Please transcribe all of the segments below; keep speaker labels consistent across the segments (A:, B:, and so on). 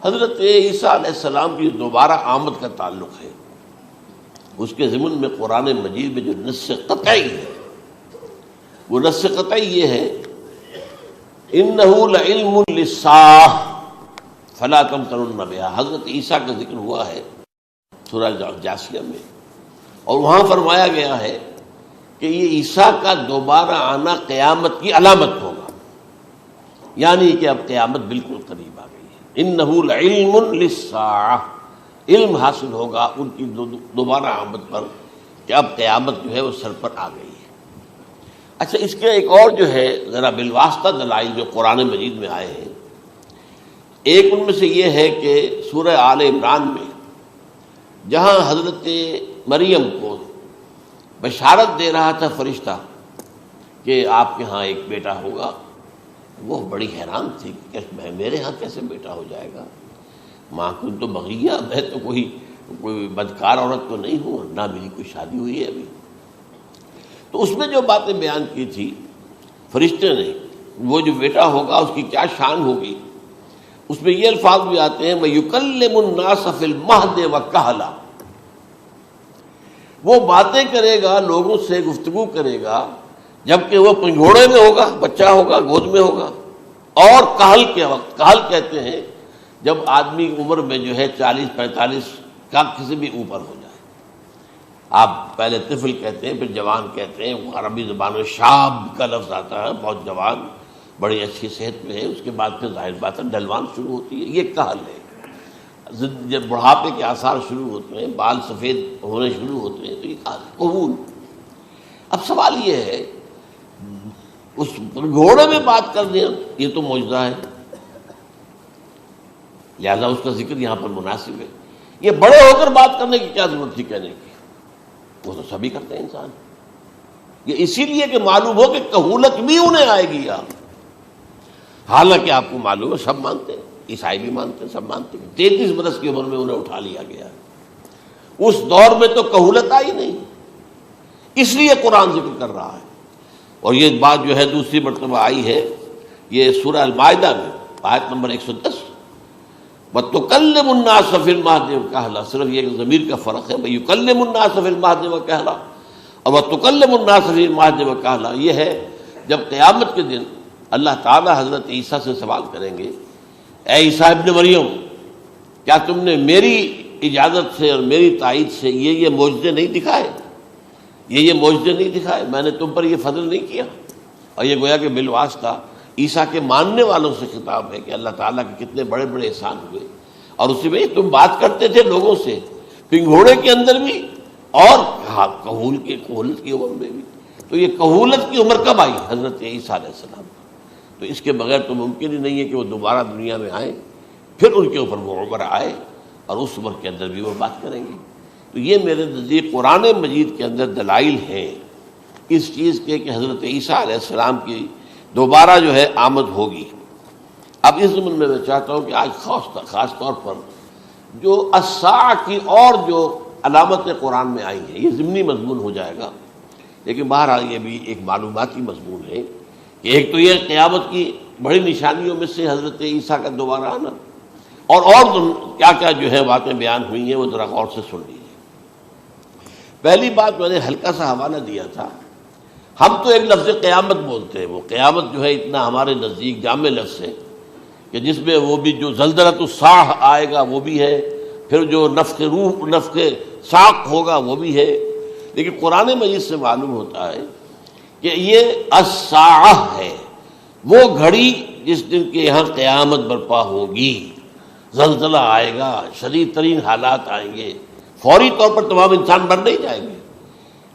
A: حضرت عیسیٰ علیہ السلام کی دوبارہ آمد کا تعلق ہے، اس کے ضمن میں قرآن مجید میں جو نص قطعی ہے، وہ نص قطعی یہ ہے اِنَّهُ لَعِلْمٌ لِلسَّاعَةِ فَلَا تَمْتَرُنَّ بِهَا۔ حضرت عیسیٰ کا ذکر ہوا ہے سورہ جاسیہ میں، اور وہاں فرمایا گیا ہے کہ یہ عیسیٰ کا دوبارہ آنا قیامت کی علامت ہوگا، یعنی کہ اب قیامت بالکل قریب آ گئی ہے۔ اِنَّهُ لَعِلْمٌ لِلسَّاعَةِ، علم حاصل ہوگا ان کی دوبارہ آمد پر کہ اب قیامت جو ہے وہ سر پر آ گئی ہے۔ اچھا، اس کے ایک اور جو ہے ذرا بالواسطہ دلائل جو قرآن مجید میں آئے ہیں، ایک ان میں سے یہ ہے کہ سورہ آل عمران میں جہاں حضرت مریم کو بشارت دے رہا تھا فرشتہ کہ آپ کے ہاں ایک بیٹا ہوگا، وہ بڑی حیران تھی کہ میرے ہاں کیسے بیٹا ہو جائے گا، ماں کو تو بغیہ، میں تو کوئی بدکار عورت تو نہیں ہوں، نہ میری کوئی شادی ہوئی ہے ابھی۔ تو اس میں جو باتیں بیان کی تھی فرشتے نے، وہ جو بیٹا ہوگا اس کی کیا شان ہوگی، اس میں یہ الفاظ بھی آتے ہیں وَيُكَلِّمُ النَّاسَ فِي الْمَهْدِ وَكَهْلًا، وہ باتیں کرے گا، لوگوں سے گفتگو کرے گا جبکہ وہ پنگھوڑے میں ہوگا، بچہ ہوگا، گود میں ہوگا، اور کہل کے وقت، کہل کہتے ہیں جب آدمی عمر میں جو ہے 40-45 کا کسی بھی اوپر ہو جائے، آپ پہلے طفل کہتے ہیں، پھر جوان کہتے ہیں، عربی زبان میں شاب کا لفظ آتا ہے، بہت جوان، بڑی اچھی صحت میں ہے، اس کے بعد پھر ظاہر بات ہے ڈھلوان شروع ہوتی ہے، یہ کہل ہے۔ جب بڑھاپے کے آثار شروع ہوتے ہیں، بال سفید ہونے شروع ہوتے ہیں، تو یہ کہل، قبول۔ اب سوال یہ ہے، اس گھوڑے میں بات کر دیں یہ تو معجزہ ہے، لہذا اس کا ذکر یہاں پر مناسب ہے۔ یہ بڑے ہو کر بات کرنے کی کیا ضرورت تھی کہنے کی، وہ تو سبھی کرتے ہیں انسان، یہ اسی لیے کہ معلوم ہو کہ کہولت بھی انہیں آئے گی آپ، حالانکہ آپ کو معلوم ہے سب مانتے ہیں، عیسائی بھی مانتے ہیں، سب مانتے ہیں، 33 برس کی عمر میں انہیں اٹھا لیا گیا، اس دور میں تو کہولت آئی نہیں، اس لیے قرآن ذکر کر رہا ہے۔ اور یہ بات جو ہے دوسری مرتبہ آئی ہے، یہ سورہ المائدہ میں آیت نمبر 110 وَتُكَلِّمُ النَّاسَ فِي الْمَهْدِ وَكَهْلًا، صرف یہ ضمیر کا فرق ہے، وَيُكَلِّمُ النَّاسَ فِي الْمَهْدِ وَكَهْلًا اور وَتُكَلِّمُ النَّاسَ فِي الْمَهْدِ وَكَهْلًا، یہ ہے جب قیامت کے دن اللہ تعالیٰ حضرت عیسیٰ سے سوال کریں گے، اے عیسیٰ ابن مریم، کیا تم نے میری اجازت سے اور میری تائید سے یہ معجزے نہیں دکھائے، یہ معجزے نہیں دکھائے، میں نے تم پر یہ فضل نہیں کیا؟ اور یہ گویا کہ بالواسطہ عیسیٰ کے ماننے والوں سے خطاب ہے کہ اللہ تعالیٰ کے کتنے بڑے بڑے احسان ہوئے، اور اسی میں تم بات کرتے تھے لوگوں سے پنگھوڑے کے اندر بھی اور کہولت کی عمر میں بھی، تو یہ کہولت کی عمر کب آئی؟ حضرت عیسیٰ علیہ السلام۔ تو اس کے بغیر تو ممکن ہی نہیں ہے کہ وہ دوبارہ دنیا میں آئیں، پھر ان کے اوپر وہ عمر آئے اور اس عمر کے اندر بھی وہ بات کریں گے۔ تو یہ میرے نزدیک قرآن مجید کے اندر دلائل ہیں اس چیز کے کہ حضرت عیسیٰ علیہ السلام کی دوبارہ جو ہے آمد ہوگی۔ اب اس ضمن میں چاہتا ہوں کہ آج خاص طور پر جو الساعہ کی اور جو علامتیں قرآن میں آئی ہیں، یہ ضمنی مضمون ہو جائے گا، لیکن بہرحال یہ بھی ایک معلوماتی مضمون ہے کہ ایک تو یہ قیامت کی بڑی نشانیوں میں سے حضرت عیسیٰ کا دوبارہ آنا، اور کیا کیا جو ہے باتیں بیان ہوئی ہیں وہ ذرا غور سے سن لیجیے۔ پہلی بات میں نے ہلکا سا حوالہ دیا تھا، ہم تو ایک لفظ قیامت بولتے ہیں، وہ قیامت جو ہے اتنا ہمارے نزدیک جامع لفظ ہے کہ جس میں وہ بھی جو زلزلۃ الساعہ آئے گا وہ بھی ہے، پھر جو نفخ روح، نفخ ساق ہوگا وہ بھی ہے، لیکن قرآن مجید سے معلوم ہوتا ہے کہ یہ الساعہ ہے، وہ گھڑی جس دن کے یہاں قیامت برپا ہوگی، زلزلہ آئے گا، شدید ترین حالات آئیں گے، فوری طور پر تمام انسان مر نہیں جائیں گے۔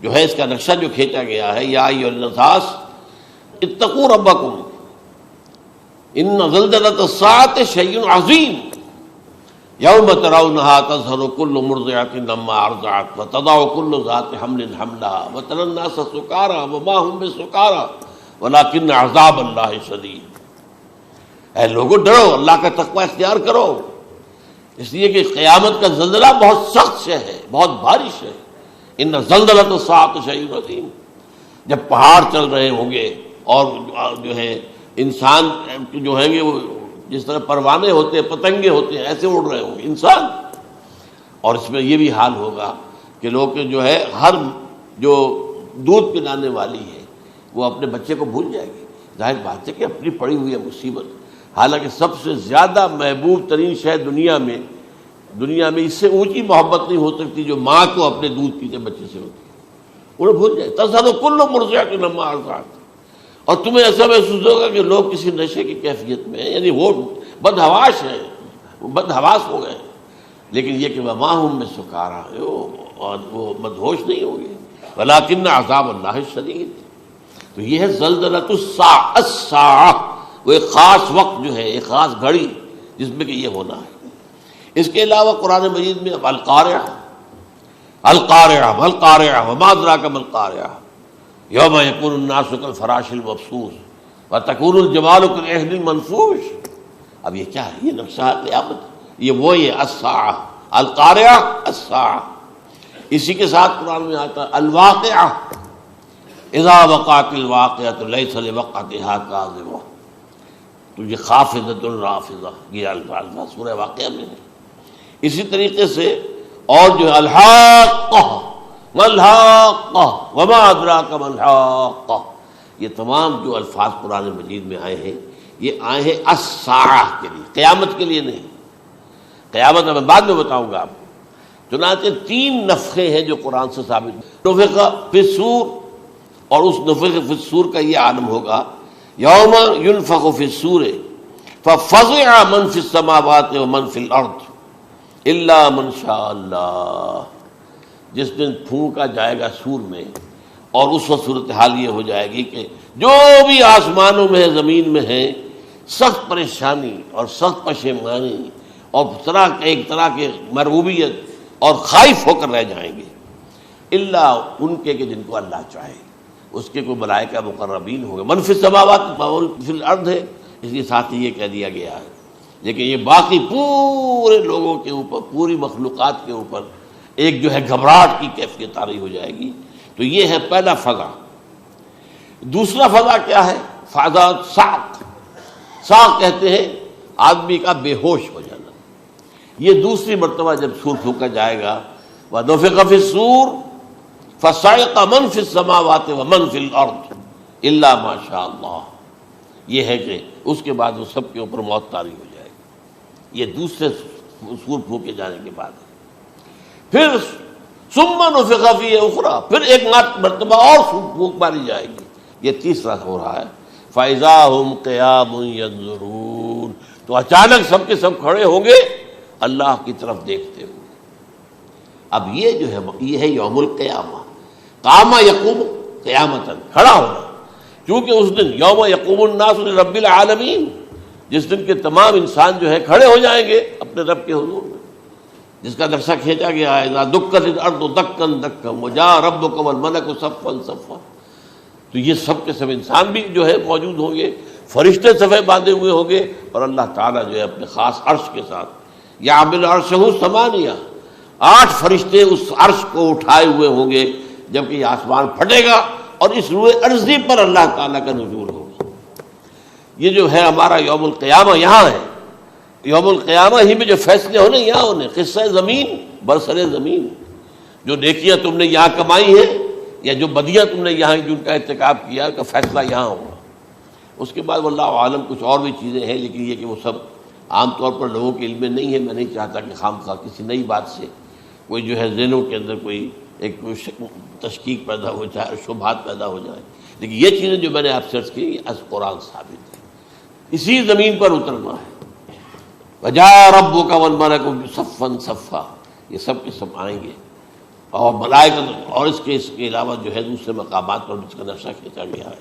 A: جو ہے اس کا نقشہ جو کھینچا گیا ہے، یا ایھا الناس اتقوا ربکم ان زلزلۃ الساعۃ شیء عظیم یوم ترونها تذہل کل مرضعۃ عما ارضعت وتضع کل ذات حمل حملها وتری الناس سکارى وما هم بسکارى ولکن عذاب اللہ شدید۔ اے لوگو ڈرو، اللہ کا تقوی اختیار کرو، اس لیے کہ قیامت کا زلزلہ بہت سخت سے ہے، بہت بارش ہے۔ ان زلزلۃ الساعۃ شیء عظیم، جب پہاڑ چل رہے ہوں گے اور جو ہے انسان جو ہیں گے وہ جس طرح پروانے ہوتے ہیں، پتنگے ہوتے ہیں، ایسے اڑ رہے ہوں گے انسان. اور اس میں یہ بھی حال ہوگا کہ لوگ جو ہے ہر جو دودھ پلانے والی ہے وہ اپنے بچے کو بھول جائے گی. ظاہر بات ہے کہ اپنی پڑی ہوئی ہے مصیبت. حالانکہ سب سے زیادہ محبوب ترین شے دنیا میں اس سے اونچی محبت نہیں ہو سکتی جو ماں کو اپنے دودھ پیتے بچے سے ہوتی ہے. انہیں بھول جائے. تذہب کل مرضعۃ عما ارضعت. اور تمہیں ایسا محسوس ہوگا کہ لوگ کسی نشے کی کیفیت میں ہیں، یعنی وہ بدحواش ہیں، وہ بدحواس ہو گئے، لیکن یہ کہ وما هم بسکارى، اور وہ مدہوش نہیں ہوں گے. ولکن عذاب اللہ شدید. تو یہ ہے زلزلۃ الساعہ، وہ ایک خاص وقت جو ہے، ایک خاص گھڑی جس میں کہ یہ ہونا ہے. اس کے علاوہ قرآن مجید میں القارعہ وما ادراک ما القارعہ یوم یکون الناس کالفراش المبثوث وتکون الجبال کالعہن المنفوش. اب یہ کیا ہے؟ یہ نقشہ قیامت. یہ الساعہ، القارعہ، الساعہ. اسی کے ساتھ قرآن میں آتا ہے الواقعہ، اذا وقعت الواقعۃ لیس لوقعتها کاذبہ. تو یہ خافضۃ رافضہ، یہ الفاظ سورہ واقعہ میں ہے. اسی طریقے سے اور جو الحاقہ، ما الحاقہ وما ادراک ما الحاقہ، یہ تمام جو الفاظ قرآن مجید میں آئے ہیں یہ آئے ہیں الساعہ کے لیے، قیامت کے لیے نہیں. قیامت میں بعد میں بتاؤں گا آپ کو. چنانچہ 3 نفخے ہیں جو قرآن سے ثابت. نفخ فی الصور، اور اس نفخ فی الصور کا یہ عالم ہوگا یوم ینفخ فی الصور ففزع من فی السماوات ومن فی الارض الا من شاء اللہ. جس دن پھونکا جائے گا سور میں، اور اس وقت صورتحال یہ ہو جائے گی کہ جو بھی آسمانوں میں ہے، زمین میں ہے، سخت پریشانی اور سخت پشیمانی اور ایک طرح کے مرعوبیت اور خائف ہو کر رہ جائیں گے، الا ان کے کہ جن کو اللہ چاہے. اس کے کوئی ملائکہ مقربین ہوں گے. من فی السماوات فی الارض ہے، اس کے ساتھ ہی یہ کہہ دیا گیا ہے. لیکن یہ باقی پورے لوگوں کے اوپر، پوری مخلوقات کے اوپر ایک جو ہے گھبراہٹ کی کیفیت طاری ہو جائے گی. تو یہ ہے پہلا فضا. دوسرا فضا کیا ہے؟ فضا صعق. صعق کہتے ہیں آدمی کا بے ہوش ہو جانا. یہ دوسری مرتبہ جب سور پھونکا جائے گا. وَنُفِخَ فِي الصُّورِ فَصَعِقَ مَن فِي السَّمَاوَاتِ وَمَن فِي الْأَرْضِ إِلَّا مَا شَاءَ اللَّهُ. یہ ہے کہ اس کے بعد وہ سب کے اوپر موت طاری ہو جائے گی. یہ دوسرے سور پھونکے جانے کے بعد. پھر ثُمَّ نُفِخَ فِيهِ أُخْرَى، پھر ایک مرتبہ اور سور پھونک ماری جائے گی. یہ تیسرا ہو رہا ہے. فَإِذَا هُمْ قِيَامٌ يَنظُرُونَ. تو اچانک سب کے سب کھڑے ہوں گے اللہ کی طرف دیکھتے ہوئے. اب یہ جو ہے یہ ہے یوم القیامہ. قام یقوم قیامتاً، کھڑا ہونا. کیونکہ اس دن یوم یقوم الناس لرب العالمین، جس دن کے تمام انسان جو ہے کھڑے ہو جائیں گے اپنے رب کے حضور میں، جس کا نقشہ کھینچا گیا ہے اذا دکت الارض دکا دکا وجاء ربک والملک صفا صفا. تو یہ سب کے سب انسان بھی جو ہے موجود ہوں گے، فرشتے صفے باندھے ہوئے ہوں گے، اور اللہ تعالیٰ جو ہے اپنے خاص عرش کے ساتھ یحمل عرشہ ثمانیہ، 8 فرشتے اس عرش کو اٹھائے ہوئے ہوں گے جبکہ یہ آسمان پھٹے گا اور اس روئے ارضی پر اللہ تعالیٰ کا نزول ہوگا. یہ جو ہے ہمارا یوم القیامہ یہاں ہے. یوم القیامہ ہی میں جو فیصلے ہونے یہاں ہونے. قصہ زمین برسر زمین، جو نیکیاں تم نے یہاں کمائی ہیں یا جو بدیاں تم نے یہاں جن کا ارتکاب کیا کا فیصلہ یہاں ہوگا. اس کے بعد واللہ عالم کچھ اور بھی چیزیں ہیں، لیکن یہ کہ وہ سب عام طور پر لوگوں کے علم میں نہیں ہے. میں نہیں چاہتا کہ خام خواہ کسی نئی بات سے کوئی جو ہے ذہنوں کے اندر کوئی ایک تشکیک پیدا ہو جائے، شبہات پیدا ہو جائے. لیکن یہ چیزیں جو میں نے آپ سرچ کی از قرآن ثابت ہے. اسی زمین پر اترنا ہے. وجاء ربک والملک صفا صفا، یہ سب کے سب آئیں گے. اور ملائکہ، اور اس کے علاوہ جو ہے دوسرے مقامات پر اس کا نقشہ کھینچا گیا ہے.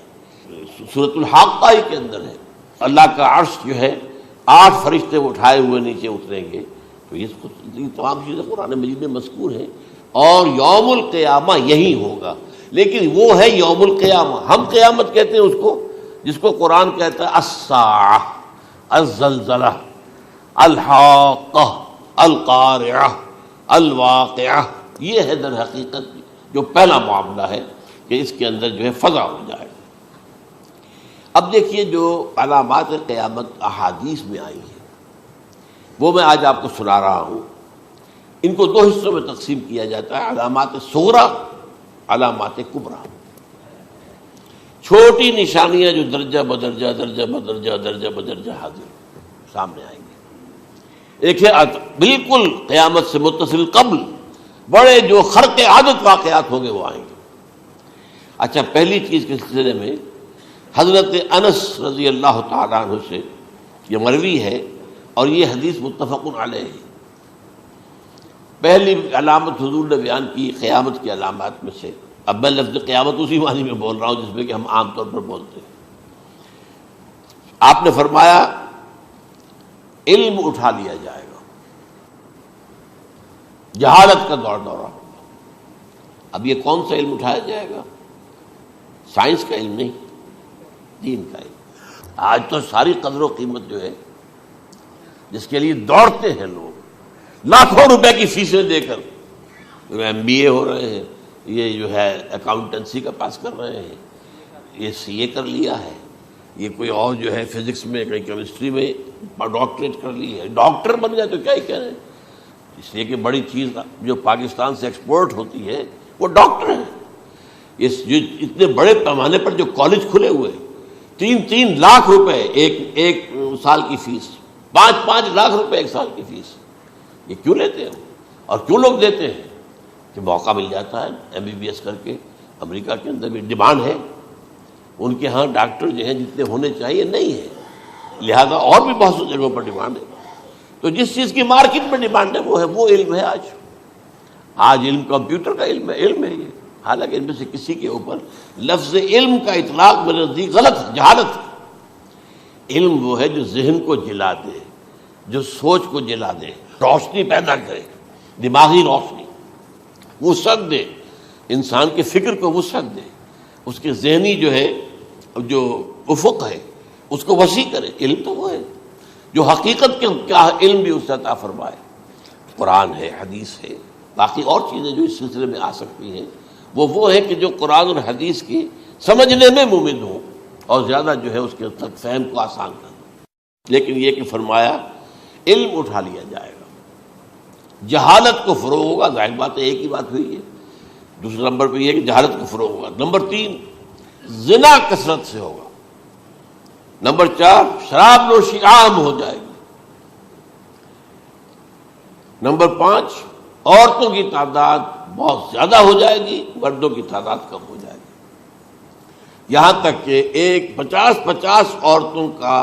A: سورۃ الحاقہ کے اندر ہے اللہ کا عرش جو ہے 8 فرشتے اٹھائے ہوئے نیچے اتریں گے. تو یہ تمام چیزیں قرآن مجید میں مذکور ہیں. اور یوم القیامہ یہی ہوگا، لیکن وہ ہے یوم القیامہ. ہم قیامت کہتے ہیں اس کو جس کو قرآن کہتا ہے الساعہ، الزلزلہ، الحاقہ، القارعہ، الواقعہ. یہ ہے در حقیقت جو پہلا معاملہ ہے کہ اس کے اندر جو ہے فضا ہو جائے. اب دیکھیے جو علامات قیامت احادیث میں آئی ہیں وہ میں آج آپ کو سنا رہا ہوں. ان کو دو حصوں میں تقسیم کیا جاتا ہے، علامات صغریٰ، علامات کبریٰ. چھوٹی نشانیاں جو درجہ بدرجہ درجہ بدرجہ درجہ بدرجہ حاضر سامنے آئیں گے. ایک ہے بالکل قیامت سے متصل قبل بڑے جو خرق عادت واقعات ہوں گے وہ آئیں گے. اچھا، پہلی چیز کے سلسلے میں حضرت انس رضی اللہ تعالیٰ عنہ سے یہ مروی ہے اور یہ حدیث متفق علیہ ہے. پہلی علامت حضور نے بیان کی قیامت کی علامات میں سے. اب میں لفظ قیامت اسی معنی میں بول رہا ہوں جس میں کہ ہم عام طور پر بولتے ہیں. آپ نے فرمایا علم اٹھا لیا جائے گا، جہالت کا دورہ ہوگا. اب یہ کون سا علم اٹھایا جائے گا؟ سائنس کا علم نہیں، دین کا علم. آج تو ساری قدر و قیمت جو ہے جس کے لیے دوڑتے ہیں لوگ لاکھوں روپے کی فیسیں دے کر، MBA ہو رہے ہیں، یہ جو ہے اکاؤنٹنسی کا پاس کر رہے ہیں، یہ CA کر لیا ہے، یہ کوئی اور جو ہے فزکس میں کہیں کیمسٹری میں ڈاکٹریٹ کر لی ہے، ڈاکٹر بن گیا تو کیا ہی کہہ رہے ہیں. اس لیے کہ بڑی چیز جو پاکستان سے ایکسپورٹ ہوتی ہے وہ ڈاکٹر ہیں. جو اتنے بڑے پیمانے پر جو کالج کھلے ہوئے، 3 لاکھ روپے ایک سال کی فیس، 5 لاکھ روپے ایک سال کی فیس. یہ کیوں لیتے ہیں اور کیوں لوگ دیتے ہیں؟ کہ موقع مل جاتا ہے MBBS کر کے. امریکہ کے اندر بھی ڈیمانڈ ہے، ان کے ہاں ڈاکٹر جو ہیں جتنے ہونے چاہیے نہیں ہے، لہذا اور بھی بہت سی جگہوں پر ڈیمانڈ ہے. تو جس چیز کی مارکیٹ میں ڈیمانڈ ہے وہ علم ہے. آج علم کمپیوٹر کا علم ہے یہ. حالانکہ ان میں سے کسی کے اوپر لفظ علم کا اطلاق میرے نزدیک غلط ہے، جہالت ہے. علم وہ ہے جو ذہن کو جلا دے، جو سوچ کو جلا دے، روشنی پیدا کرے، دماغی روشنی، وسعت دے، انسان کے فکر کو وسعت دے، اس کے ذہنی جو ہے جو افق ہے اس کو وسیع کرے. علم تو وہ ہے جو حقیقت کے کیا علم بھی اس سے عطا فرمائے. قرآن ہے، حدیث ہے، باقی اور چیزیں جو اس سلسلے میں آ سکتی ہیں وہ ہے کہ جو قرآن اور حدیث کی سمجھنے میں مومن ہوں اور زیادہ جو ہے اس کے تک فہم کو آسان کر دیں. لیکن یہ کہ فرمایا علم اٹھا لیا جائے گا، جہالت کو فروغ ہوگا. ظاہر بات ہے ایک ہی بات ہوئی ہے. دوسرے نمبر پہ یہ کہ جہالت کو فروغ ہوگا. نمبر 3 زنا کثرت سے ہوگا. نمبر 4 شراب نوشی عام ہو جائے گی. نمبر 5 عورتوں کی تعداد بہت زیادہ ہو جائے گی، مردوں کی تعداد کم ہو جائے گی. یہاں تک کہ 50 عورتوں کا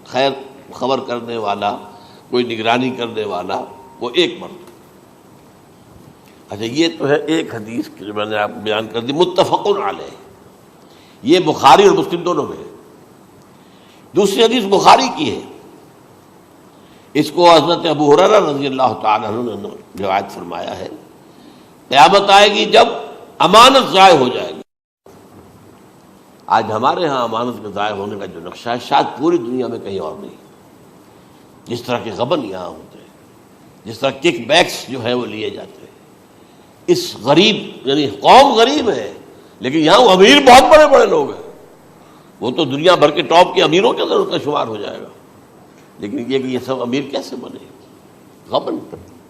A: خیر خبر کرنے والا، کوئی نگرانی کرنے والا، وہ ایک مرد. اچھا، یہ تو ہے ایک حدیث جو میں نے آپ کو بیان کر دی، متفق علیہ. یہ بخاری اور مسلم دونوں میں ہے. دوسری حدیث بخاری کی ہے، اس کو حضرت ابو ہریرہ رضی اللہ تعالیٰ عنہ نے روایت فرمایا ہے. قیامت آئے گی جب امانت ضائع ہو جائے گی. آج ہمارے ہاں امانت کے ضائع ہونے کا جو نقشہ ہے شاید پوری دنیا میں کہیں اور نہیں. جس طرح کے غبن یہاں ہوتے ہیں، جس طرح کک بیکس جو ہے وہ لیے جاتے ہیں. اس غریب یعنی قوم غریب ہے لیکن یہاں وہ امیر بہت بڑے بڑے لوگ ہیں. وہ تو دنیا بھر کے ٹاپ کے امیروں کے اندر اس کا شمار ہو جائے گا. لیکن یہ کہ یہ سب امیر کیسے بنے؟ غبن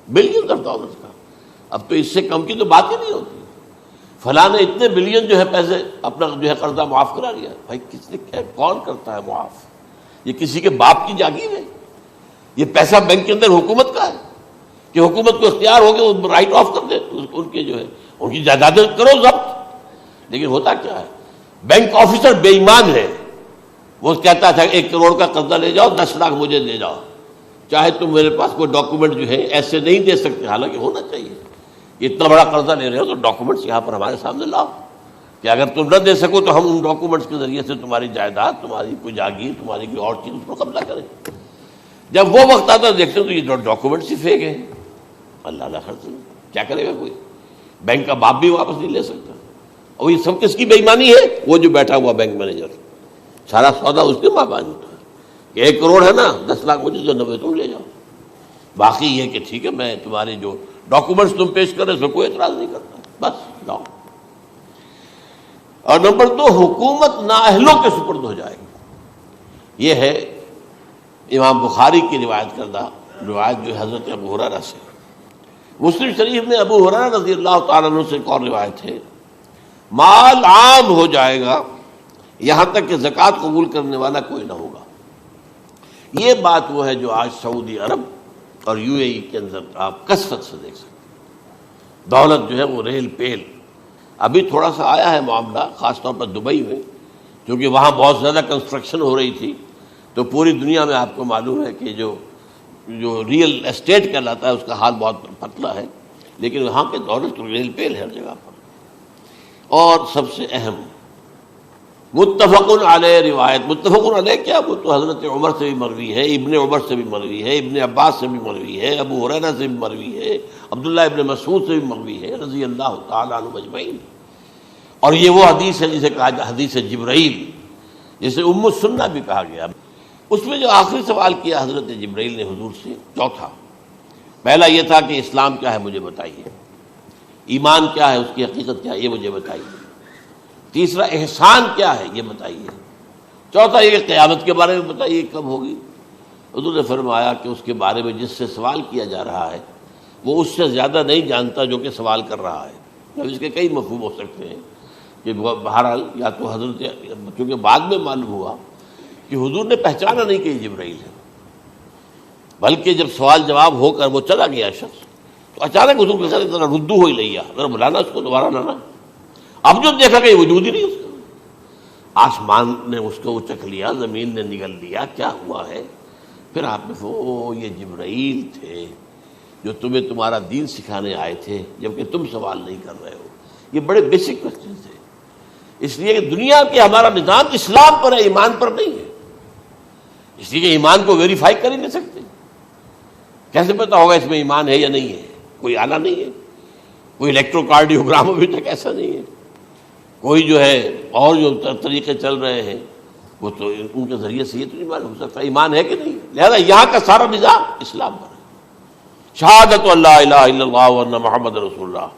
A: بلین $، کا. اب تو اس سے کم کی تو بات ہی نہیں ہوتی. فلاں نے اتنے بلین جو ہے پیسے اپنا جو ہے قرضہ معاف کرا لیا. بھائی کس نے کیا، کون کرتا ہے معاف؟ یہ کسی کے باپ کی جاگیر ہے؟ یہ پیسہ بینک کے اندر حکومت کا ہے کہ حکومت کو اختیار ہو کے وہ رائٹ آف کر دے ان کے جو ہے ان کی جائیدادیں کرو ضبط. لیکن ہوتا کیا ہے، بینک آفیسر بے ایمان ہے. وہ کہتا تھا 1 کروڑ کا قرضہ لے جاؤ، 10 لاکھ مجھے دے جاؤ، چاہے تم میرے پاس کوئی ڈاکومنٹ جو ہے ایسے نہیں دے سکتے. حالانکہ ہونا چاہیے، اتنا بڑا قرضہ لے رہے ہو تو ڈاکومنٹس یہاں پر ہمارے سامنے لاؤ کہ اگر تم نہ دے سکو تو ہم ان ڈاکومنٹس کے ذریعے سے تمہاری جائیداد، تمہاری کوئی جاگیر، تمہاری کوئی اور چیز اس پر قبضہ کریں. جب وہ وقت آتا دیکھتے تو یہ ڈاکومنٹس ہی فیک ہیں. اللہ نہ خرچ کیا کرے گا کوئی؟ بینک کا باپ بھی واپس نہیں لے سکتا. اور یہ سب کس کی بے ایمانی ہے؟ وہ جو بیٹھا ہوا بینک مینیجر، سارا سودا اس کے ماں باپ ہوتا ہے کہ 1 کروڑ ہے نا، 10 لاکھ مجھے تو 90 تم لے جاؤ. باقی یہ کہ ٹھیک ہے میں تمہارے جو ڈاکومنٹس تم پیش کر رہے اس میں کوئی اعتراض نہیں کرتا، بس جاؤ. اور نمبر 2 حکومت نااہلوں کے سپرد ہو جائے گی. یہ ہے امام بخاری کی روایت کردہ روایت جو حضرت ابو ہریرہ سے. مسلم شریف میں ابو ہریرہ رضی اللہ تعالیٰ عنہ سے ایک اور روایت ہے، مال عام ہو جائے گا یہاں تک کہ زکوٰۃ قبول کرنے والا کوئی نہ ہوگا. یہ بات وہ ہے جو آج سعودی عرب اور یو اے ای کے اندر آپ کثرت سے دیکھ سکتے ہیں. دولت جو ہے وہ ریل پیل. ابھی تھوڑا سا آیا ہے معاملہ خاص طور پر دبئی میں، کیونکہ وہاں بہت زیادہ کنسٹرکشن ہو رہی تھی، تو پوری دنیا میں آپ کو معلوم ہے کہ جو ریئل اسٹیٹ کہلاتا ہے اس کا حال بہت پتلا ہے، لیکن وہاں کے دولت ریل پیل ہے ہر جگہ پر. اور سب سے اہم متفق علیہ روایت، متفق علیہ کیا، وہ تو حضرت عمر سے بھی مروی ہے، ابن عمر سے بھی مروی ہے، ابن عباس سے بھی مروی ہے، ابو ہریرہ سے بھی مروی ہے، عبداللہ ابن مسعود سے بھی مروی ہے رضی اللہ تعالیٰ عنہ اجمعین. اور یہ وہ حدیث ہے جسے کہا حدیث جبرائیل، جسے ام السنہ بھی کہا گیا. اس میں جو آخری سوال کیا حضرت جبرائیل نے حضور سے، چوتھا، پہلا یہ تھا کہ اسلام کیا ہے مجھے بتائیے، ایمان کیا ہے، اس کی حقیقت کیا ہے یہ مجھے بتائیے، تیسرا احسان کیا ہے یہ بتائیے، چوتھا یہ کہ قیامت کے بارے میں بتائیے کب ہوگی. حضور نے فرمایا کہ اس کے بارے میں جس سے سوال کیا جا رہا ہے وہ اس سے زیادہ نہیں جانتا جو کہ سوال کر رہا ہے. اب اس کے کئی مفہوم ہو سکتے ہیں کہ بہرحال یا تو حضرت، کیونکہ بعد میں معلوم ہوا کہ حضور نے پہچانا نہیں کہ یہ جبرائیل ہے، بلکہ جب سوال جواب ہو کر وہ چلا گیا شخص تو اچانک حضور کے ساتھ ذرا ردو ہو ہی لیا، ذرا بلانا اس کو دوبارہ لانا. اب جو دیکھا کہ وجود ہی نہیں اس کا، آسمان نے اس کو چکھ لیا، زمین نے نگل لیا، کیا ہوا ہے. پھر آپ نے یہ جبرائیل تھے جو تمہیں تمہارا دین سکھانے آئے تھے جبکہ تم سوال نہیں کر رہے ہو. یہ بڑے بیسک کوسچن تھے، اس لیے کہ دنیا کے ہمارا نظام اسلام پر ہے، ایمان پر نہیں ہے. اس لیے کہ ایمان کو ویریفائی کر ہی نہیں سکتے. کیسے پتا ہوگا اس میں ایمان ہے یا نہیں ہے؟ کوئی آلہ نہیں ہے، کوئی الیکٹروکارڈیوگرام ابھی تک ایسا نہیں ہے، کوئی جو ہے اور جو طریقے چل رہے ہیں وہ تو ان کے ذریعے سے یہ تو نہیں معلوم ہو سکتا ایمان ہے کہ نہیں. لہذا یہاں کا سارا نظام اسلام پر ہے. شہادت اللہ الہ الا اللہ وان محمد رسول اللہ،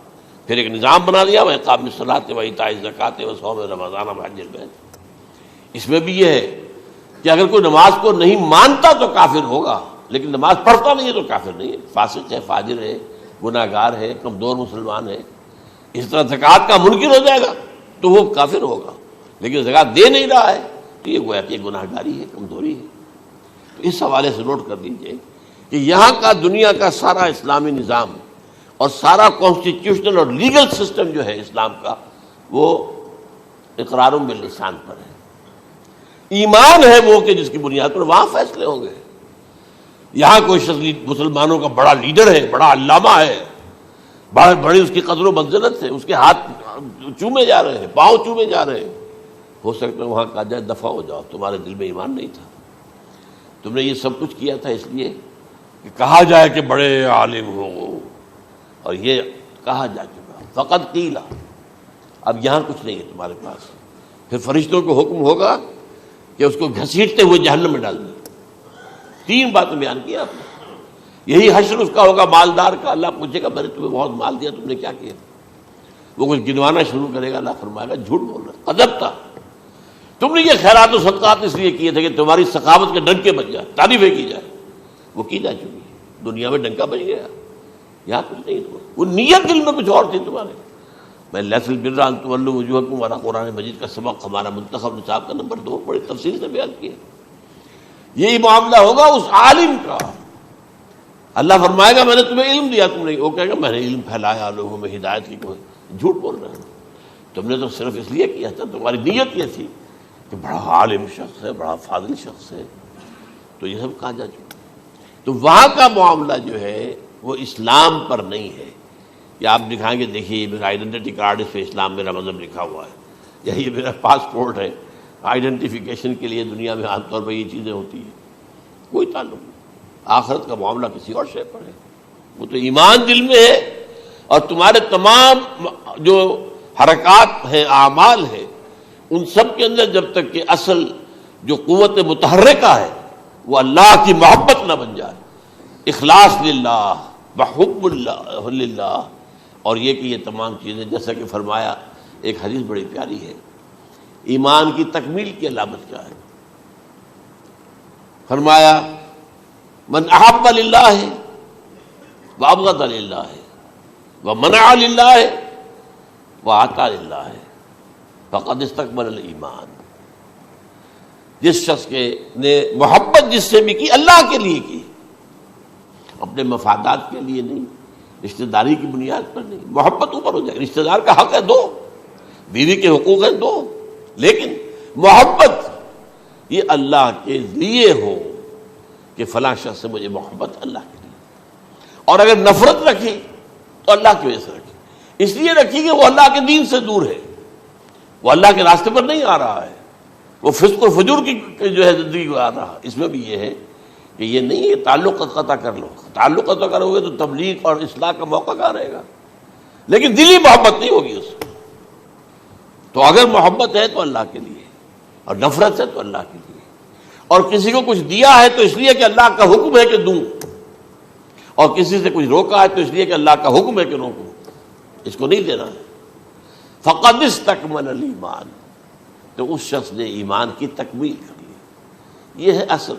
A: پھر ایک نظام بنا دیا، وہ اقام الصلاۃ و ایتاء الزکوٰۃ و صوم رمضان و حج البیت. اس میں بھی یہ ہے کہ اگر کوئی نماز کو نہیں مانتا تو کافر ہوگا، لیکن نماز پڑھتا نہیں ہے تو کافر نہیں ہے، فاسق ہے، فاجر ہے، گناہ گار ہے، کمزور مسلمان ہے. اس طرح زکوٰۃ کا منکر ہو جائے گا تو وہ کافر ہوگا، لیکن زکوٰۃ دے نہیں رہا ہے تو یہ گویا کہ گناہ گاری ہے، کمزوری ہے. تو اس حوالے سے نوٹ کر لیجئے کہ یہاں کا دنیا کا سارا اسلامی نظام اور سارا کانسٹیٹیوشنل اور لیگل سسٹم جو ہے اسلام کا وہ اقرار باللسان پر ہے. ایمان ہے وہ کہ جس کی بنیاد پر وہاں فیصلے ہوں گے. یہاں کوئی شخص مسلمانوں کا بڑا لیڈر ہے، بڑا علامہ ہے، بڑی اس کی قدر و منزلت ہے، اس کے ہاتھ چومے جا رہے ہیں، پاؤں چومے جا رہے ہیں، ہو سکتا ہے وہاں کہا جائے دفع ہو جاؤ، تمہارے دل میں ایمان نہیں تھا، تم نے یہ سب کچھ کیا تھا اس لیے کہ کہا جائے کہ بڑے عالم ہو، اور یہ کہا جا چکا فقط قیلا. اب یہاں کچھ نہیں ہے تمہارے پاس. پھر فرشتوں کو حکم ہوگا کہ اس کو گھسیٹتے ہوئے جہنم میں ڈال دیں. 3 باتیں بیان کیا آپ نے. یہی حشر اس کا ہوگا مالدار کا. اللہ پوچھے گا میں نے تمہیں بہت مال دیا، تم نے کیا کیا؟ وہ کچھ گنوانا شروع کرے گا، اللہ فرمائے گا جھوٹ بول رہا، قذبت، تم نے یہ خیرات و صدقات اس لیے کیے تھے کہ تمہاری سخاوت کے ڈنکے بج جائے، تعریفیں کی جائے. وہ کی جا چکی ہے، دنیا میں ڈنکا بج گیا. یہاں کچھ نہیں، وہ نیت دل میں کچھ اور تھی تمہارے. میں لیس البر ان تولوا وجوہکم والا قرآن مجید کا سبق ہمارا منتخب نصاب کا نمبر 2 بڑی تفصیل سے بیان کیا. یہی معاملہ ہوگا اس عالم کا. اللہ فرمائے گا میں نے تمہیں علم دیا، تم نہیں. وہ کہے گا میں نے علم پھیلایا لوگوں میں ہدایت کی. کوئی جھوٹ بول رہے ہیں، تم نے تو صرف اس لیے کیا تھا، تمہاری نیت یہ تھی کہ بڑا عالم شخص ہے، بڑا فاضل شخص ہے. تو یہ سب کہا جا چکا. تو وہاں کا معاملہ جو ہے وہ اسلام پر نہیں ہے. یا آپ دکھائیں گے دیکھیے یہ میرا آئیڈینٹی کارڈ، اس پہ اسلام میرا مذہب لکھا ہوا ہے، یا یہ میرا پاسپورٹ ہے. آئیڈینٹیفیکیشن کے لیے دنیا میں عام طور پر یہ چیزیں ہوتی ہیں. کوئی تعلق نہیں. آخرت کا معاملہ کسی اور شے پر ہے. وہ تو ایمان دل میں ہے، اور تمہارے تمام جو حرکات ہیں، اعمال ہیں، ان سب کے اندر جب تک کہ اصل جو قوت متحرکہ ہے وہ اللہ کی محبت نہ بن جائے، اخلاص للہ، بحب اللہ للہ، اور یہ کہ یہ تمام چیزیں جیسا کہ فرمایا، ایک حدیث بڑی پیاری ہے، ایمان کی تکمیل کی علامت کیا ہے؟ فرمایا من احب للہ وابغض للہ ومنع للہ واعطى للہ فقد استکمل الایمان. جس شخص نے محبت جس سے بھی کی اللہ کے لیے کی، اپنے مفادات کے لیے نہیں، رشتہ داری کی بنیاد پر نہیں. محبت اوپر ہو جائے، رشتہ دار کا حق ہے دو، بیوی کے حقوق ہیں دو، لیکن محبت یہ اللہ کے لیے ہو کہ فلاں شخص سے مجھے محبت اللہ کے لیے. اور اگر نفرت رکھی تو اللہ کی وجہ سے رکھی، اس لیے رکھی کہ وہ اللہ کے دین سے دور ہے، وہ اللہ کے راستے پر نہیں آ رہا ہے، وہ فسق و فجور کی جو ہے زندگی کو آ رہا. اس میں بھی یہ ہے کہ یہ نہیں ہے تعلق قطع کر لو، تعلق قطع کرو گے تو تبلیغ اور اصلاح کا موقع کہاں رہے گا، لیکن دلی محبت نہیں ہوگی اس میں. تو اگر محبت ہے تو اللہ کے لیے، اور نفرت ہے تو اللہ کے لیے. اور کسی کو کچھ دیا ہے تو اس لیے کہ اللہ کا حکم ہے کہ دوں، اور کسی سے کچھ روکا ہے تو اس لیے کہ اللہ کا حکم ہے کہ روکوں، اس کو نہیں دینا ہے. فقد استکمل الایمان، تو اس شخص نے ایمان کی تکمیل کر لی. یہ ہے اصل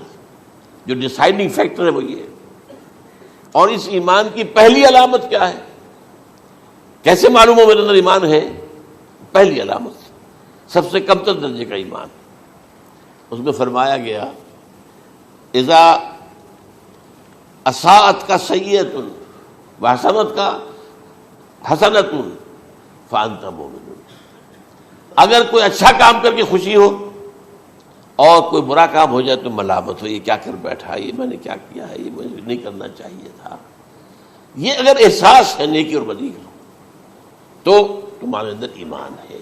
A: جو ڈیسائیڈنگ فیکٹر ہے، وہ یہ ہے. اور اس ایمان کی پہلی علامت کیا ہے؟ کیسے معلوم ہو میرے اندر ایمان ہے؟ پہلی علامت سب سے کم تر درجے کا ایمان، اس میں فرمایا گیا اذا اساءت کا سیئۃ وحسنت کا حسنۃ فانت مومن. اگر کوئی اچھا کام کر کے خوشی ہو اور کوئی برا کام ہو جائے تو ملامت ہو، یہ کیا کر بیٹھا، یہ میں نے کیا کیا ہے، یہ مجھے نہیں کرنا چاہیے تھا. یہ اگر احساس ہے نیکی اور بدی کا تو تمہارے اندر ایمان ہے.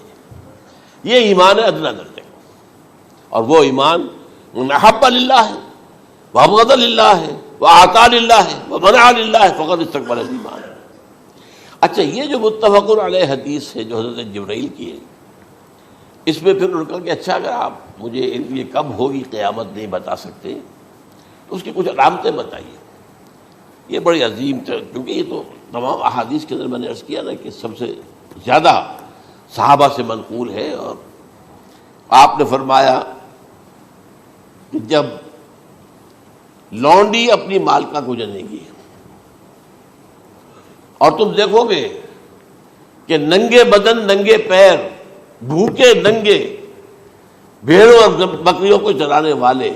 A: یہ ایمان ہے ادنا درجے کا. اور وہ ایمان من احب للہ وابغض للہ واعطى للہ ومنع للہ فقد استکمل الایمان. اچھا، یہ جو متفق علیہ حدیث ہے جو حضرت جبرائیل کی ہے، اس میں پھر انہوں نے کہا کہ اچھا اگر آپ مجھے یہ کب ہوگی قیامت نہیں بتا سکتے تو اس کی کچھ علامتیں بتائیے. یہ بڑی عظیم تھا، کیونکہ یہ تو تمام احادیث کے اندر میں نے عرض کیا نا کہ سب سے زیادہ صحابہ سے منقول ہے. اور آپ نے فرمایا کہ جب لونڈی اپنی مالکہ کو جنے گی اور تم دیکھو گے کہ ننگے بدن ننگے پیر بھوکے ننگے بھیڑوں اور بکریوں کو چرانے والے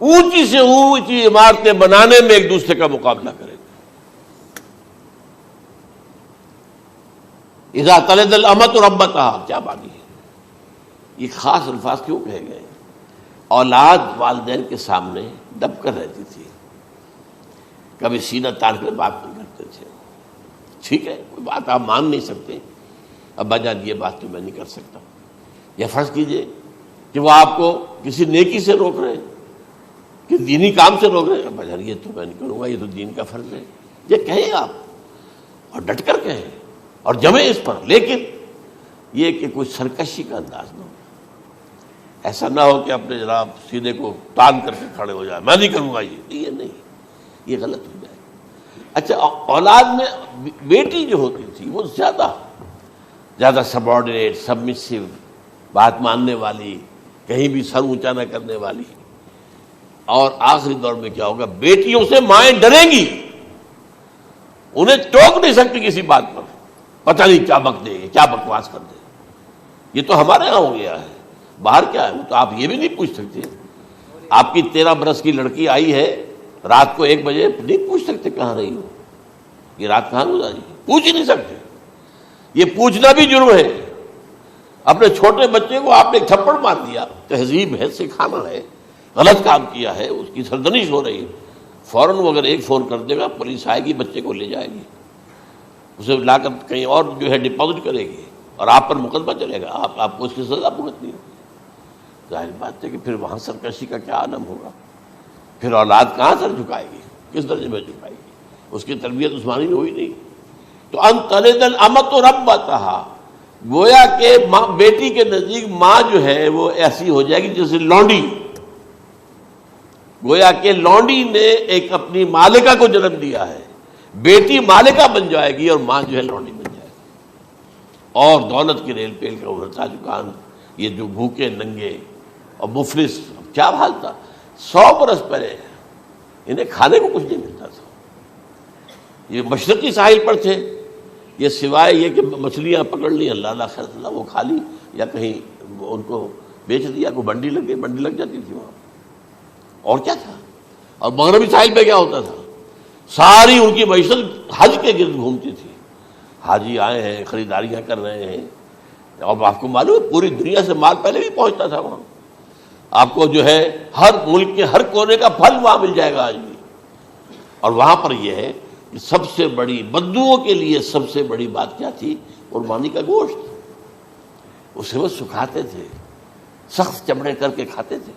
A: اونچی سے اونچی عمارتیں بنانے میں ایک دوسرے کا مقابلہ کریں گے. اذا تلد الامۃ ربتها، کیا بانی ہے؟ یہ خاص الفاظ کیوں کہے گئے؟ اولاد والدین کے سامنے دب کر رہتی تھی، کبھی سینہ تان کر بات نہیں کرتے تھے. ٹھیک ہے، کوئی بات آپ مان نہیں سکتے، ابا جان یہ بات تو میں نہیں کر سکتا. یا فرض کیجئے کہ وہ آپ کو کسی نیکی سے روک رہے ہیں، کہ دینی کام سے روک رہے ہیں، ابا جان یہ تو میں نہیں کروں گا، یہ تو دین کا فرض ہے. یہ کہیں آپ، اور ڈٹ کر کہیں اور جمیں اس پر، لیکن یہ کہ کوئی سرکشی کا انداز نہ ہو. ایسا نہ ہو کہ اپنے جناب سینے کو تان کر کے کھڑے ہو جائے، میں نہیں کروں گا، یہ نہیں، یہ غلط ہو جائے. اچھا، اولاد میں بیٹی جو ہوتی تھی وہ زیادہ سبارڈینیٹ، سبمسیو، بات ماننے والی، کہیں بھی سر اونچا نہ کرنے والی. اور آخری دور میں کیا ہوگا؟ بیٹیوں سے مائیں ڈریں گی، انہیں ٹوک نہیں سکتی کسی بات پر، پتہ نہیں کیا بک دے، کیا بکواس کر دے. یہ تو ہمارے یہاں ہو گیا ہے. باہر کیا ہے؟ تو آپ یہ بھی نہیں پوچھ سکتے. آپ کی 13 برس کی لڑکی آئی ہے رات کو 1 بجے، نہیں پوچھ سکتے کہاں رہی ہو، یہ رات کہاں گزاری، پوچھ ہی نہیں سکتے. یہ پوچھنا بھی جرم ہے. اپنے چھوٹے بچے کو آپ نے تھپڑ مار دیا، تہذیب ہے، سکھانا ہے، غلط کام کیا ہے، اس کی سرزنش ہو رہی ہے، فوراً وہ اگر ایک فون کر دے گا پولیس آئے گی، بچے کو لے جائے گی، اسے لا کر کہیں اور جو ہے ڈپازٹ کرے گی اور آپ پر مقدمہ چلے گا، آپ کو اس کی سزا بھگتنی ہوگی. ظاہر بات ہے کہ پھر وہاں سرکشی کا کیا عالم ہوگا. پھر اولاد کہاں سر جھکائے گی، کس درجے میں جھکائے گی؟ اس کی تربیت عثمانی ہوئی نہیں. تو ان تلد الامۃ ربتها، گویا کہ بیٹی کے نزدیک ماں جو ہے وہ ایسی ہو جائے گی جیسے لونڈی. گویا کہ لونڈی نے ایک اپنی مالکہ کو جنم دیا ہے، بیٹی مالکہ بن جائے گی اور ماں جو ہے لونڈی بن جائے گی. اور دولت کی ریل پیل کا ابھرتا دکان، یہ جو بھوکے ننگے اور مفلس، کیا حال تھا. 100 برس پہلے انہیں کھانے کو کچھ نہیں ملتا تھا. یہ مشرقی ساحل پر تھے، یہ سوائے یہ کہ مچھلیاں پکڑ لی، اللہ خیر اللہ وہ کھا لی، یا کہیں ان کو بیچ دیا، کوئی بنڈی لگ گئی، بنڈی لگ جاتی تھی وہاں، اور کیا تھا. اور مغربی ساحل پہ کیا ہوتا تھا؟ ساری ان کی معیشت حج کے گرد گھومتی تھی. حاجی آئے ہیں، خریداریاں کر رہے ہیں، اور آپ کو معلوم ہے پوری دنیا سے مال پہلے بھی پہنچتا تھا وہاں. آپ کو جو ہے ہر ملک کے ہر کونے کا پھل وہاں مل جائے گا آج بھی. اور وہاں پر یہ ہے کہ سب سے بڑی بدوؤں کے لیے سب سے بڑی بات کیا تھی؟ قربانی کا گوشت. اسے وہ سکھاتے تھے، سخت چمڑے کر کے کھاتے تھے.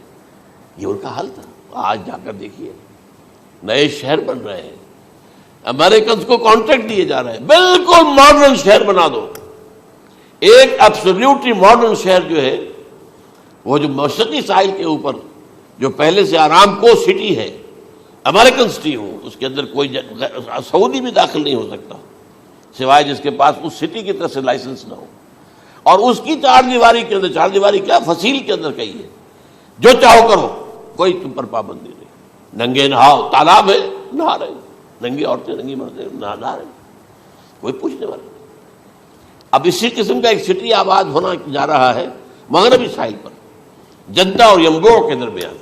A: یہ ان کا حل تھا. آج جا کر دیکھیے نئے شہر بن رہے ہیں، امریکنز کو کانٹریکٹ دیے جا رہے ہیں، بالکل ماڈرن شہر بنا دو. ایک ایبسولوٹلی ماڈرن شہر جو ہے وہ جو مشرقی ساحل کے اوپر جو پہلے سے آرام کو سٹی ہے، امریکن سٹی ہو، اس کے اندر کوئی سعودی بھی داخل نہیں ہو سکتا سوائے جس کے پاس اس سٹی کی طرف سے لائسنس نہ ہو. اور اس کی چار دیواری کے اندر، چار دیواری کیا فصیل کے اندر کہی ہے، جو چاہو کرو، کوئی تم پر پابندی نہیں. ننگے نہاؤ، تالاب ہے نہا رہے، ننگی عورتیں ننگی مردیں نہا رہے، کوئی پوچھنے والا نہیں. اب اسی قسم کا ایک سٹی آباد ہونا جا رہا ہے مغربی ساحل پر، جدہ اور یمبو کے درمیان.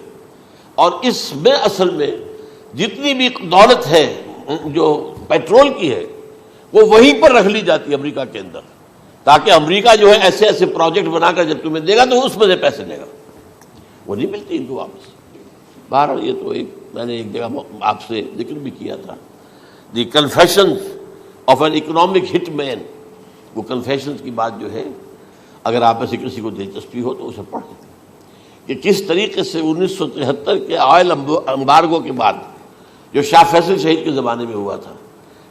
A: اور اس میں اصل میں جتنی بھی دولت ہے جو پیٹرول کی ہے وہ وہیں پر رکھ لی جاتی ہے امریکہ کے اندر، تاکہ امریکہ جو ہے ایسے ایسے پروجیکٹ بنا کر جب تمہیں دے گا تو اس میں سے پیسے لے گا، وہ نہیں ملتی ان کو واپس. بہرحال یہ تو ایک میں نے ایک جگہ آپ سے ذکر بھی کیا تھا، دی کنفیشنز آف این اکنامک ہٹ مین. وہ کنفیشنز کی بات جو ہے اگر آپ میں سے کسی کو دلچسپی ہو تو اسے پڑھیں کہ کس طریقے سے 1973 کے آئل امبارگو کے بعد جو شاہ فیصل شہید کے زمانے میں ہوا تھا،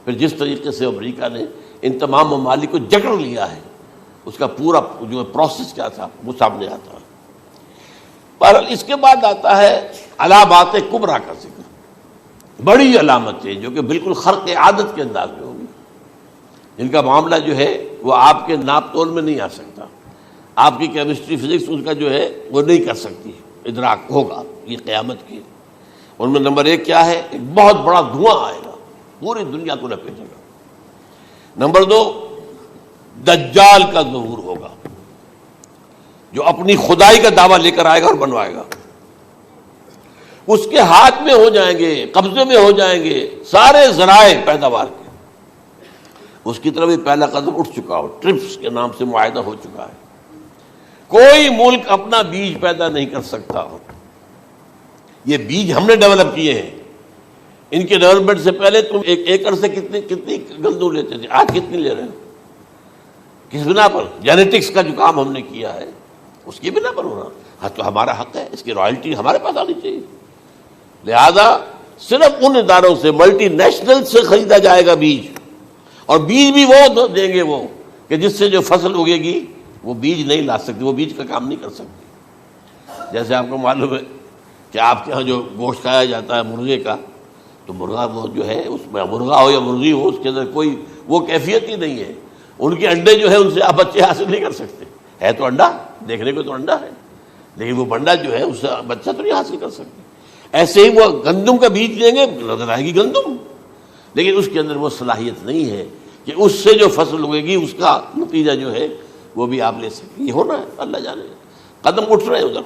A: پھر جس طریقے سے امریکہ نے ان تمام ممالک کو جکڑ لیا ہے، اس کا پورا جو پروسیس کیا تھا وہ سامنے آتا ہے. پر اس کے بعد آتا ہے علامات کبریٰ کا ذکر، بڑی علامتیں جو کہ بالکل خرق عادت کے انداز میں ہوگی، جن کا معاملہ جو ہے وہ آپ کے ناپ تول میں نہیں آ سکتا، آپ کی کیمسٹری فزکس اس کا جو ہے وہ نہیں کر سکتی، ادراک ہوگا یہ قیامت کی. ان میں نمبر 1 کیا ہے؟ ایک بہت بڑا دھواں آئے گا، پوری دنیا کو لپیٹے گا. نمبر 2 دجال کا ظہور ہوگا، جو اپنی خدائی کا دعویٰ لے کر آئے گا اور بنوائے گا. اس کے ہاتھ میں ہو جائیں گے، قبضے میں ہو جائیں گے سارے ذرائع پیداوار کے. اس کی طرف بھی پہلا قدم اٹھ چکا ہو، ٹرپس کے نام سے معاہدہ ہو چکا ہے. کوئی ملک اپنا بیج پیدا نہیں کر سکتا. یہ بیج ہم نے ڈیولپ کیے ہیں. ان کے ڈیولپمنٹ سے پہلے تم ایک ایکڑ سے کتنی گندم لیتے تھے، آج کتنی لے رہے ہو؟ کس بنا پر؟ جینیٹکس کا جو کام ہم نے کیا ہے اس کی بنا پر ہو رہا. ہاں تو ہمارا حق ہے، اس کی رائلٹی ہمارے پاس آنی چاہیے. لہذا صرف ان اداروں سے، ملٹی نیشنل سے خریدا جائے گا بیج، اور بیج بھی وہ دیں گے وہ کہ جس سے جو فصل اگے گی وہ بیج نہیں لا سکتی، وہ بیج کا کام نہیں کر سکتی. جیسے آپ کو معلوم ہے کہ آپ کے ہاں جو گوشت کھایا جاتا ہے مرغے کا، تو مرغا وہ جو ہے اس میں مرغا ہو یا مرغی ہو، اس کے اندر کوئی وہ کیفیت ہی نہیں ہے. ان کے انڈے جو ہے ان سے آپ بچے حاصل نہیں کر سکتے. ہے تو انڈا، دیکھنے کو تو انڈا ہے، لیکن وہ بنڈا جو ہے اس سے بچہ تو نہیں حاصل کر سکتے. ایسے ہی وہ گندم کا بیج دیں گے، نظر آئے گی گندم، لیکن اس کے اندر وہ صلاحیت نہیں ہے کہ اس سے جو فصل ہوئے گی اس کا نتیجہ جو ہے وہ بھی آپ لے سکیں. یہ ہونا ہے، اللہ جانے. قدم اٹھ رہے ہیں ادھر.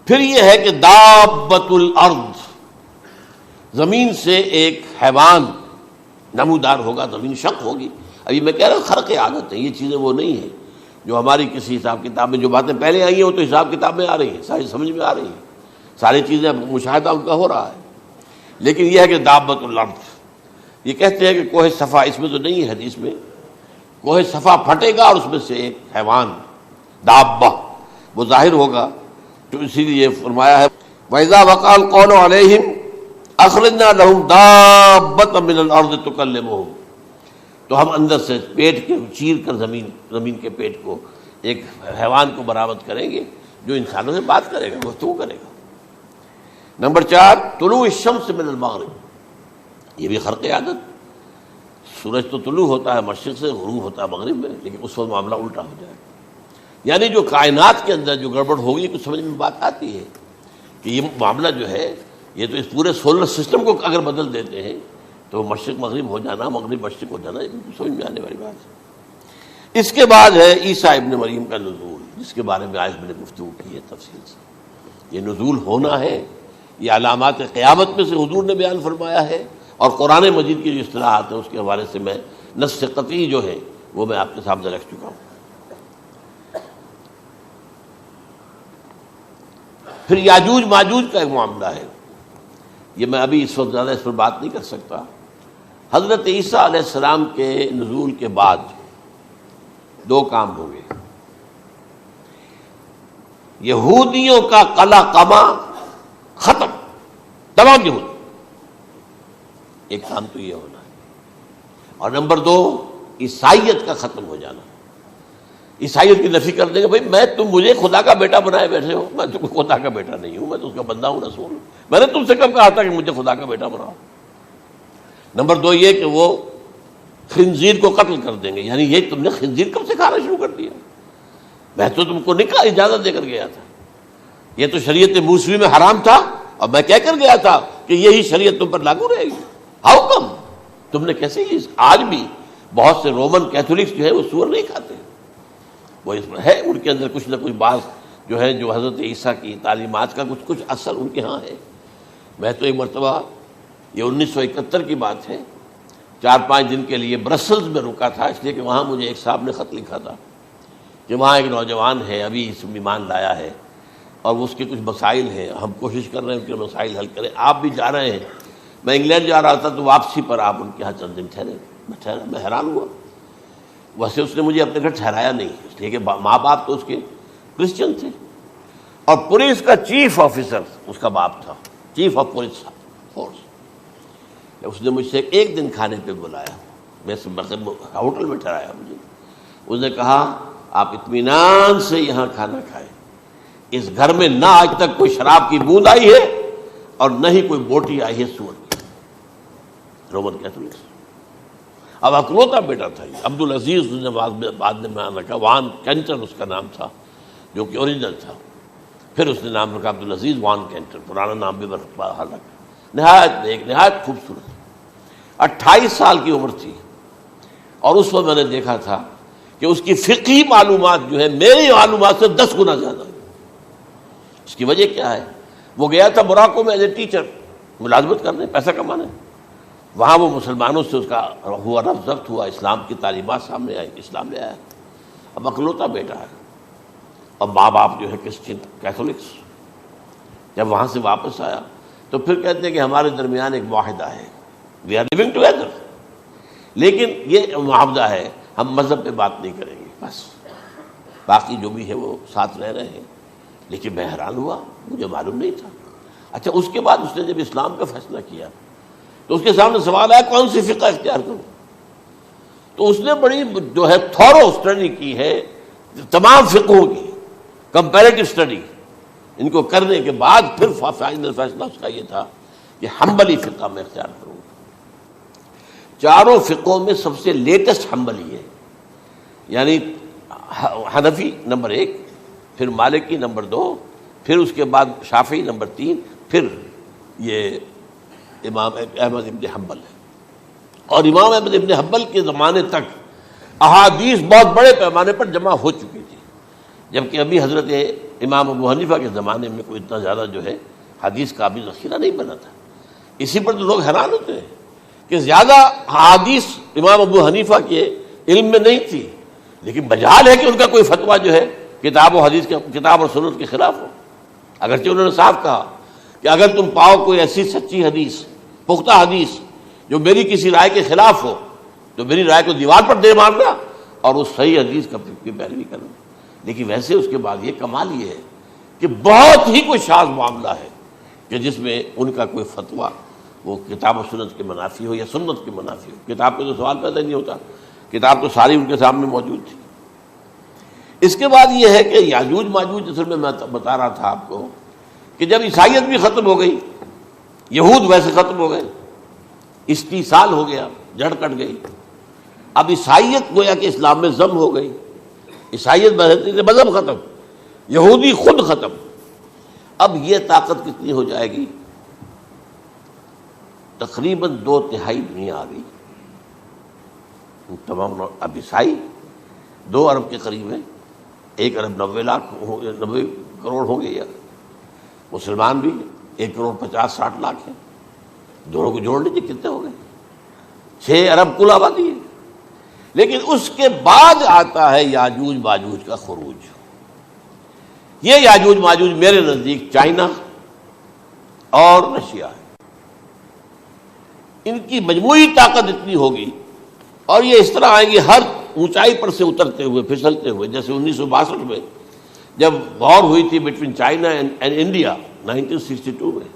A: پھر یہ ہے کہ دابۃ الارض، زمین سے ایک حیوان نمودار ہوگا، زمین شق ہوگی. ابھی میں کہہ رہا ہوں خرق عادت ہے، یہ چیزیں وہ نہیں ہیں جو ہماری کسی حساب کتاب میں جو باتیں پہلے آئی ہیں وہ تو حساب کتاب میں آ رہی ہیں، ساری سمجھ میں آ رہی ہیں، ساری چیزیں مشاہدہ ان کا ہو رہا ہے. لیکن یہ ہے کہ دابۃ الارض، یہ کہتے ہیں کہ کوہ صفا، اس میں تو نہیں ہے حدیث میں، کوہ صفا پھٹے گا اور اس میں سے ایک حیوان دابہ وہ ظاہر ہوگا. تو اسی لیے فرمایا ہے وَإِذَا وَقَعَ الْقَوْلُ عَلَيْهِمْ أَخْرَجْنَا لَهُمْ دَابَّةً مِّنَ الْأَرْضِ تُكَلِّمُهُمْ. تو ہم اندر سے پیٹ کے چیر کر زمین کے پیٹ کو ایک حیوان کو برآمد کریں گے جو انسانوں سے بات کرے گا، گفتگو کرے گا. نمبر 4 طلوع الشمس من المغرب، یہ بھی خرق عادت. سورج تو طلوع ہوتا ہے مشرق سے، غروب ہوتا ہے مغرب میں، لیکن اس وقت معاملہ الٹا ہو جائے. یعنی جو کائنات کے اندر جو گڑبڑ ہوگی کچھ سمجھ میں بات آتی ہے کہ یہ معاملہ جو ہے یہ تو اس پورے سولر سسٹم کو اگر بدل دیتے ہیں تو مشرق مغرب ہو جانا، مغرب مشرق ہو جانا، یہ سمجھ میں آنے والی بات ہے۔ اس کے بعد ہے عیسیٰ ابن مریم کا نزول، جس کے بارے میں آج میں نے گفتگو کی ہے تفصیل سے۔ یہ نزول ہونا ہے، یہ علامات قیامت میں سے حضور نے بیان فرمایا ہے، اور قرآن مجید کی جو اصطلاحات ہیں اس کے حوالے سے میں نص قطعی جو ہے وہ میں آپ کے سامنے رکھ چکا ہوں۔ پھر یاجوج ماجوج کا ایک معاملہ ہے، یہ میں ابھی اس وقت زیادہ اس پر بات نہیں کر سکتا۔ حضرت عیسیٰ علیہ السلام کے نزول کے بعد دو کام ہوں گے، یہودیوں کا قلع قمع ختم، تمام یہود، ایک کام تو یہ ہونا ہے، اور نمبر دو عیسائیت کا ختم ہو جانا۔ عیسائیت کی نفی کر دیں گے، بھائی تم مجھے خدا کا بیٹا بنائے بیٹھے ہو، میں تم خدا کا بیٹا نہیں ہوں، میں تو اس کا بندہ ہوں، رسول ہوں، میں نے تم سے کب کہا تھا کہ مجھے خدا کا بیٹا بناؤ۔ نمبر دو یہ کہ وہ خنزیر کو قتل کر دیں گے، یعنی یہ تم نے خنزیر کب سے کھانا شروع کر دیا؟ میں تو تم کو نکاح اجازت دے کر گیا تھا، یہ تو شریعت موسوی میں حرام تھا، اور میں کہہ کر گیا تھا کہ یہی شریعت تم پر لاگو رہے گی، ہاؤ کم؟ تم نے کیسے یہ؟ آج بھی بہت سے رومن کیتھولکس جو ہے وہ سور نہیں کھاتے، وہ اس میں ہے ان کے اندر کچھ نہ کچھ بات جو ہے جو حضرت عیسیٰ کی تعلیمات کا کچھ اثر ان کے ہاں ہے۔ میں تو ایک مرتبہ، یہ 1971 کی بات ہے، 4-5 دن کے لیے برسلز میں رکا تھا، اس لیے کہ وہاں مجھے ایک صاحب نے خط لکھا تھا کہ وہاں ایک نوجوان ہے، ابھی اس ایمان لایا ہے، اور اس کے کچھ مسائل ہیں، ہم کوشش کر رہے ہیں ان کے مسائل حل کریں، آپ بھی جا رہے ہیں۔ میں انگلینڈ جا رہا تھا تو واپسی پر آپ ان کے یہاں چند دن ٹھہرے، میں حیران ہوا۔ ویسے اس نے مجھے اپنے گھر ٹھہرایا نہیں، اس لیے کہ ماں باپ تو اس کے کرسچن تھے، اور پولیس کا چیف آفیسر اس کا باپ تھا، چیف آف پولیس فورس۔ اس نے مجھ سے ایک دن کھانے پہ بلایا، میں ہوٹل میں ٹھہرایا مجھے، اس نے کہا آپ اطمینان سے یہاں کھانا کھائیں، اس گھر میں نہ آج تک کوئی شراب کی بوند آئی ہے اور نہ ہی کوئی بوٹی آئی ہے سور کی۔ Roman Catholics. اب اکلوتا بیٹا تھا یہ، عبدالعزیز اس نے بعد میں نام رکھا، وان کینٹر اس کا نام تھا جو کہ اوریجنل تھا، پھر اس نے نام رکھا عبدالعزیز وان کینٹر، پرانا نام بھی بحال رکھا۔ نہایت خوبصورت، 28 سال کی عمر تھی، اور اس وقت میں نے دیکھا تھا کہ اس کی فقہی معلومات جو ہے میری معلومات سے 10 گنا زیادہ۔ اس کی وجہ کیا ہے؟ وہ گیا تھا موراکو میں ایز اے ٹیچر ملازمت کرنے، پیسہ کمانے، وہاں وہ مسلمانوں سے اس کا ہوا رفع ضبط ہوا، اسلام کی تعلیمات سامنے آئی، اسلام لے آیا۔ اب اکلوتا بیٹا ہے، اور ماں باپ جو ہے کرسچن کیتھولکس۔ جب وہاں سے واپس آیا تو پھر کہتے ہیں کہ ہمارے درمیان ایک معاہدہ ہے، وی آر لیونگ ٹوگیدر، لیکن یہ معاہدہ ہے ہم مذہب پہ بات نہیں کریں گے، بس باقی جو بھی ہے وہ ساتھ رہ رہے ہیں۔ لیکن میں حیران ہوا، مجھے معلوم نہیں تھا۔ اچھا، اس کے بعد اس نے جب اسلام کا فیصلہ کیا تو اس کے سامنے سوال آیا کون سی فقہ اختیار کروں؟ تو اس نے بڑی جو ہے تھورو اسٹڈی کی ہے تمام فقہوں کی، کمپیریٹو اسٹڈی، ان کو کرنے کے بعد پھر فائنل فیصلہ اس کا یہ تھا کہ حنبلی فقہ میں اختیار کروں۔ چاروں فقہوں میں سب سے لیٹسٹ حنبلی ہے، یعنی حنفی نمبر 1، پھر مالکی نمبر 2، پھر اس کے بعد شافعی نمبر 3، پھر یہ امام احمد ابن حنبل ہے۔ اور امام احمد ابن حنبل کے زمانے تک احادیث بہت بڑے پیمانے پر جمع ہو چکی تھی، جبکہ ابھی حضرت امام ابو حنیفہ کے زمانے میں کوئی اتنا زیادہ جو ہے حدیث کا بھی ذخیرہ نہیں بنا تھا۔ اسی پر تو لوگ حیران ہوتے ہیں کہ زیادہ حدیث امام ابو حنیفہ کے علم میں نہیں تھی، لیکن مجال ہے کہ ان کا کوئی فتویٰ جو ہے کتاب و حدیث کے، کتاب اور سنت کے خلاف ہو۔ اگرچہ انہوں نے صاف کہا کہ اگر تم پاؤ کوئی ایسی سچی حدیث، پختہ حدیث جو میری کسی رائے کے خلاف ہو تو میری رائے کو دیوار پر دے مارنا اور اس صحیح حدیث کی پیروی کرنا۔ لیکن ویسے اس کے بعد یہ کمال یہ ہے کہ بہت ہی کوئی شاذ معاملہ ہے کہ جس میں ان کا کوئی فتویٰ وہ کتاب و سنت کے منافی ہو یا سنت کے منافی ہو۔ کتاب پہ تو سوال پیدا نہیں ہوتا، کتاب تو ساری ان کے سامنے موجود تھی۔ اس کے بعد یہ ہے کہ یاجوج ماجوج، اصل میں بتا رہا تھا آپ کو کہ جب عیسائیت بھی ختم ہو گئی، یہود ویسے ختم ہو گئے، استیصال ہو گیا، جڑ کٹ گئی، اب عیسائیت گویا کہ اسلام میں ضم ہو گئی، عیسائیت مذہب ختم، یہودی خود ختم۔ اب یہ طاقت کتنی ہو جائے گی؟ تقریباً 2/3 دنیا آ گئی، تمام اب عیسائی 2 ارب کے قریب ہیں، 1 ارب 90 کروڑ ہوں گے، یا مسلمان بھی 1 کروڑ 50-60 لاکھ ہیں، دونوں کو جوڑ لیجیے کتنے ہو گئے؟ 6 ارب کل آبادی ہے۔ لیکن اس کے بعد آتا ہے یاجوج ماجوج کا خروج۔ یہ یاجوج ماجوج میرے نزدیک چائنا اور رشیا ہے، ان کی مجموعی طاقت اتنی ہوگی، اور یہ اس طرح آئیں گے ہر اونچائی پر سے اترتے ہوئے پھسلتے ہوئے، جیسے 1962 میں جب وار ہوئی تھی بٹوین چائنا اینڈ انڈیا 1962 میں،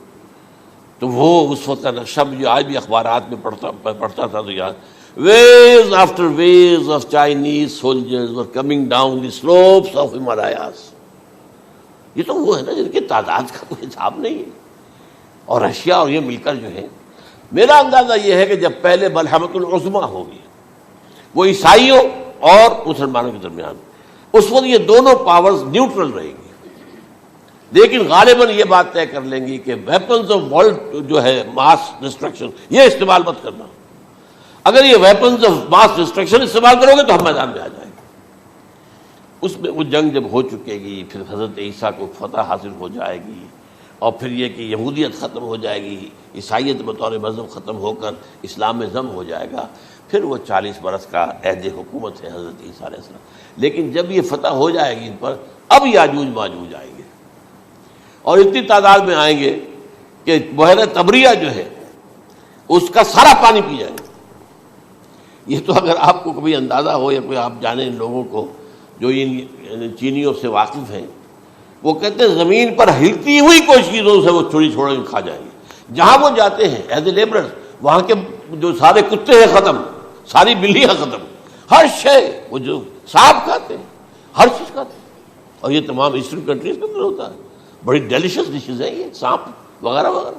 A: تو وہ اس وقت کا نقشہ مجھے آج بھی اخبارات میں پڑھتا تھا تو یاد، waves after waves of Chinese soldiers were coming down the slopes of Himalayas۔ یہ تو وہ ہے نا جن کی تعداد کا کوئی حساب نہیں ہے، اور رشیا اور یہ مل کر جو ہے، میرا اندازہ یہ ہے کہ جب پہلے ملحمۃ العظمیٰ ہوگی وہ عیسائیوں اور مسلمانوں کے درمیان، اس وقت یہ دونوں پاورز نیوٹرل رہیں گی، لیکن غالباً یہ بات طے کر لیں گی کہ ویپنز آف ورلڈ جو ہے ماس ڈسٹرکشن، یہ استعمال مت کرنا، اگر یہ ویپنز آف ماس ڈسٹرکشن استعمال کرو گے تو ہم میدان میں آ جائیں گے۔ اس میں وہ جنگ جب ہو چکے گی، پھر حضرت عیسیٰ کو فتح حاصل ہو جائے گی، اور پھر یہ کہ یہودیت ختم ہو جائے گی، عیسائیت بطور مذہب ختم ہو کر اسلام میں ضم ہو جائے گا، پھر وہ 40 برس کا عہد حکومت ہے حضرت عیسیٰ علیہ السلام۔ لیکن جب یہ فتح ہو جائے گی ان پر، اب یاجوج ماجوج آئیں گے، اور اتنی تعداد میں آئیں گے کہ بحیرہ طبریہ جو ہے اس کا سارا پانی پی جائیں گے۔ یہ تو اگر آپ کو کبھی اندازہ ہو، یا کوئی آپ جانیں ان لوگوں کو جو ان چینیوں سے واقف ہیں، وہ کہتے ہیں زمین پر ہلتی ہوئی کوئی چیزوں سے وہ چھوڑی چھوڑ کے کھا جائیں گے۔ جہاں وہ جاتے ہیں ایز اے لیبرر، وہاں کے جو سارے کتے ہیں ختم، ساری بلیاں ختم، ہر شے، وہ جو سانپ کھاتے ہیں، ہر چیز کھاتے ہیں، اور یہ تمام ایسٹرن کنٹریز کے اندر ہوتا ہے، بڑی ڈیلیشس ڈشز ہیں یہ سانپ وغیرہ وغیرہ،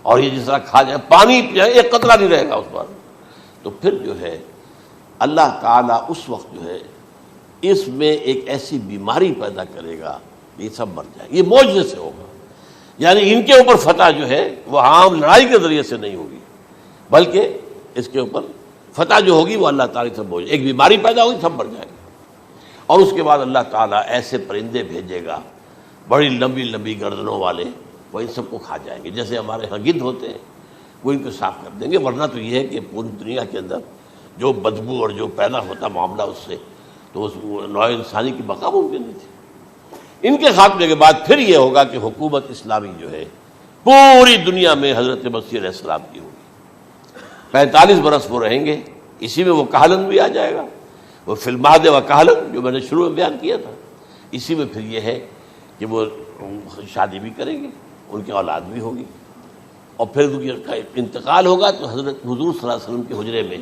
A: اور یہ جس طرح کھا جائے، پانی پیا ایک قطرہ نہیں رہے گا اس پر۔ تو پھر جو ہے اللہ تعالیٰ اس وقت جو ہے اس میں ایک ایسی بیماری پیدا کرے گا، یہ سب مر جائیں گے، یہ معجزے سے ہوگا۔ یعنی ان کے اوپر فتح جو ہے وہ عام لڑائی کے ذریعے سے نہیں ہوگی، بلکہ اس کے اوپر فتح جو ہوگی وہ اللہ تعالیٰ سے بوجھ، ایک بیماری پیدا ہوگی، سب مر جائیں گے، اور اس کے بعد اللہ تعالیٰ ایسے پرندے بھیجے گا بڑی لمبی لمبی گردنوں والے، وہ ان سب کو کھا جائیں گے، جیسے ہمارے ہاں گدھ ہوتے ہیں، وہ ان کو صاف کر دیں گے۔ ورنہ تو یہ ہے کہ پوری دنیا کے اندر جو بدبو اور جو پیدا ہوتا معاملہ اس سے، تو اس نوع انسانی کی بقا ممکن نہیں تھی۔ ان کے خاتمے کے بعد پھر یہ ہوگا کہ حکومت اسلامی جو ہے پوری دنیا میں حضرت مسیح علیہ السلام کی ہوگی، 45 برس وہ رہیں گے، اسی میں وہ کہلن بھی آ جائے گا، وہ فی المہد و کہلن جو میں نے شروع میں بیان کیا تھا، اسی میں پھر یہ ہے کہ وہ شادی بھی کریں گے، ان کی اولاد بھی ہوگی، اور پھر ان کا انتقال ہوگا تو حضرت حضور صلی اللہ علیہ وسلم کے حجرے میں،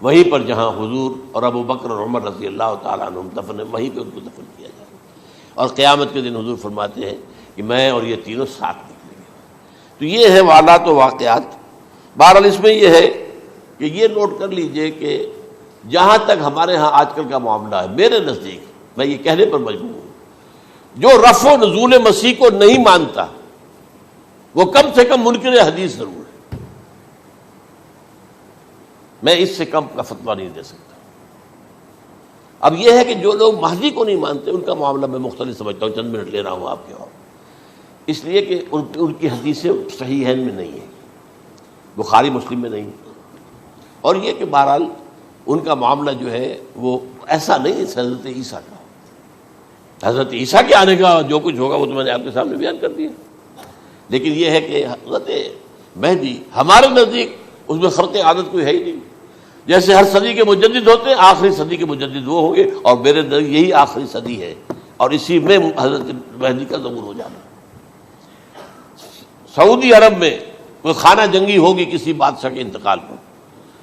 A: وہیں پر جہاں حضور اور ابو بکر اور عمر رضی اللہ تعالیٰ عنہم دفن ہیں، وہیں پہ ان کو دفن کیا جائے گا، اور قیامت کے دن حضور فرماتے ہیں کہ میں اور یہ تینوں ساتھ نکلیں گے۔ تو یہ ہے حالات و واقعات۔ بہرحال اس میں یہ ہے کہ یہ نوٹ کر لیجئے کہ جہاں تک ہمارے ہاں آج کل کا معاملہ ہے، میرے نزدیک میں یہ کہنے پر مجبور ہوں، جو رفع و نزول مسیح کو نہیں مانتا وہ کم سے کم منکر حدیث ضرور ہے، میں اس سے کم کا فتویٰ نہیں دے سکتا۔ اب یہ ہے کہ جو لوگ مہدی کو نہیں مانتے ان کا معاملہ میں مختلف سمجھتا ہوں، چند منٹ لے رہا ہوں آپ کے، اور اس لیے کہ ان کی حدیثیں صحیحین میں نہیں ہیں، بخاری مسلم میں نہیں، اور یہ کہ بہرحال ان کا معاملہ جو ہے وہ ایسا نہیں ہے حضرت عیسیٰ کا۔ حضرت عیسیٰ کے آنے کا جو کچھ ہوگا وہ تو میں نے آپ کے سامنے بیان کر دیا، لیکن یہ ہے کہ حضرت مہدی ہمارے نزدیک اس میں خرق عادت کوئی ہے ہی نہیں، جیسے ہر صدی کے مجدد ہوتے ہیں، آخری صدی کے مجدد وہ ہوں گے، اور میرے نزدیک یہی آخری صدی ہے، اور اسی میں حضرت مہدی کا ظہور ہو جانا۔ سعودی عرب میں کوئی خانہ جنگی ہوگی کسی بادشاہ کے انتقال پر،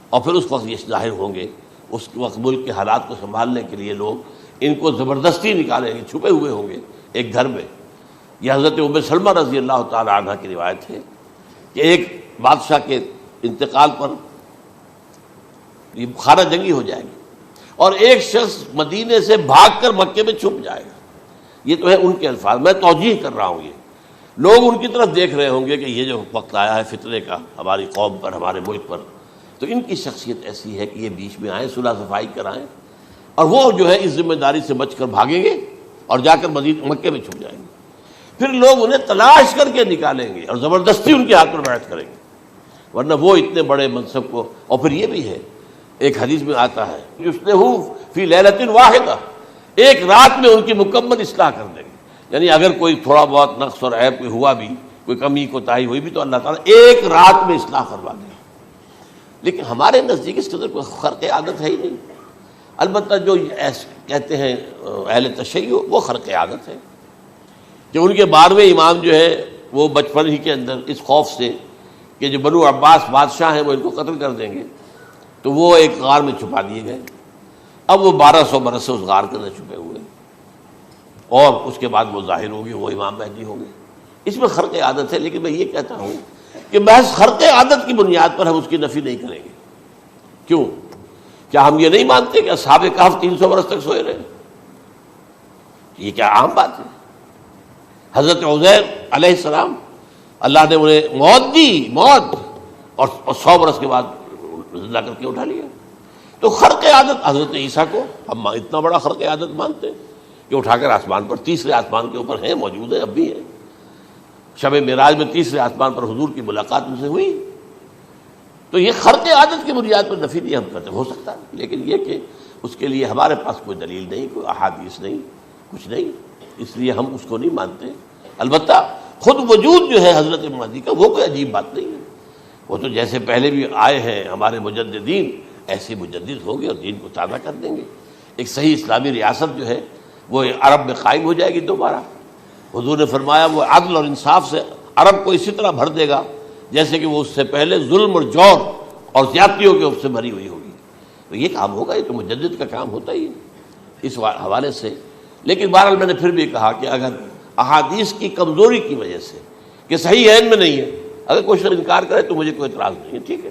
A: اور پھر اس وقت یہ ظاہر ہوں گے، اس وقت ملک کے حالات کو سنبھالنے کے لیے لوگ ان کو زبردستی نکالیں گے، چھپے ہوئے ہوں گے ایک گھر میں۔ یہ حضرت ام سلمہ رضی اللہ تعالی عنہ کی روایت ہے کہ ایک بادشاہ کے انتقال پر یہ خانہ جنگی ہو جائے گی، اور ایک شخص مدینے سے بھاگ کر مکے میں چھپ جائے گا۔ یہ تو ہے ان کے الفاظ، میں توجیہ کر رہا ہوں یہ، لوگ ان کی طرف دیکھ رہے ہوں گے کہ یہ جو وقت آیا ہے فتنے کا ہماری قوم پر، ہمارے ملک پر، تو ان کی شخصیت ایسی ہے کہ یہ بیچ میں آئیں، صلح صفائی کرائیں، اور وہ جو ہے اس ذمہ داری سے بچ کر بھاگیں گے اور جا کر مکے میں چھپ جائیں گے۔ پھر لوگ انہیں تلاش کر کے نکالیں گے اور زبردستی ان کے ہاتھ پر بیعت کریں گے، ورنہ وہ اتنے بڑے منصب کو۔ اور پھر یہ بھی ہے، ایک حدیث میں آتا ہے یصلحو فی لیلۃ واحدہ، ایک رات میں ان کی مکمل اصلاح کر دیں گے۔ یعنی اگر کوئی تھوڑا بہت نقص اور عیب کوئی ہوا بھی، کوئی کمی کوتاہی ہوئی بھی، تو اللہ تعالیٰ ایک رات میں اصلاح کروا دیں۔ لیکن ہمارے نزدیک اس قدر کوئی خرق عادت ہے ہی نہیں۔ البتہ جو کہتے ہیں اہل تشیع، وہ خرق عادت ہے کہ ان کے 12ویں امام جو ہے وہ بچپن ہی کے اندر اس خوف سے کہ جو بنو عباس بادشاہ ہیں وہ ان کو قتل کر دیں گے، تو وہ ایک غار میں چھپا دیے گئے۔ اب وہ 1200 برس سے اس غار کے اندر چھپے ہوئے، اور اس کے بعد وہ ظاہر ہوگی، وہ امام مہدی ہوں گے۔ اس میں خرق عادت ہے، لیکن میں یہ کہتا ہوں کہ محض خرق عادت کی بنیاد پر ہم اس کی نفی نہیں کریں گے۔ کیوں؟ کیا ہم یہ نہیں مانتے کہ اصحاب کہف 300 برس تک سوئے رہے؟ یہ کیا عام بات ہے؟ حضرت عزیر علیہ السلام، اللہ نے انہیں موت دی، موت، اور 100 برس کے بعد زندہ کر کے اٹھا لیا۔ تو خرق عادت حضرت عیسیٰ کو ہم اتنا بڑا خرق عادت مانتے ہیں کہ اٹھا کر آسمان پر، تیسرے آسمان کے اوپر ہیں، موجود ہیں، اب بھی ہیں۔ شب معراج میں تیسرے آسمان پر حضور کی ملاقات ان سے ہوئی۔ تو یہ خرق عادت کی بنیاد پر نفی نہیں ہم کرتے، ہو سکتا ہے، لیکن یہ کہ اس کے لیے ہمارے پاس کوئی دلیل نہیں، کوئی احادیث نہیں، کچھ نہیں، اس لیے ہم اس کو نہیں مانتے۔ البتہ خود وجود جو ہے حضرت مہدی کا، وہ کوئی عجیب بات نہیں ہے۔ وہ تو جیسے پہلے بھی آئے ہیں ہمارے مجددین، ایسے مجدد ہوں گے اور دین کو تازہ کر دیں گے۔ ایک صحیح اسلامی ریاست جو ہے وہ عرب میں قائم ہو جائے گی دوبارہ۔ حضور نے فرمایا وہ عدل اور انصاف سے عرب کو اسی طرح بھر دے گا جیسے کہ وہ اس سے پہلے ظلم اور جور اور زیادتیوں کے اس سے بھری ہوئی ہوگی۔ تو یہ کام ہوگا، یہ تو مجدد کا کام ہوتا ہی ہے اس حوالے سے۔ لیکن بہرحال میں نے پھر بھی کہا کہ اگر احادیث کی کمزوری کی وجہ سے کہ صحیح عین میں نہیں ہے، اگر کوئی شخص انکار کرے تو مجھے کوئی اعتراض نہیں ہے، ٹھیک ہے۔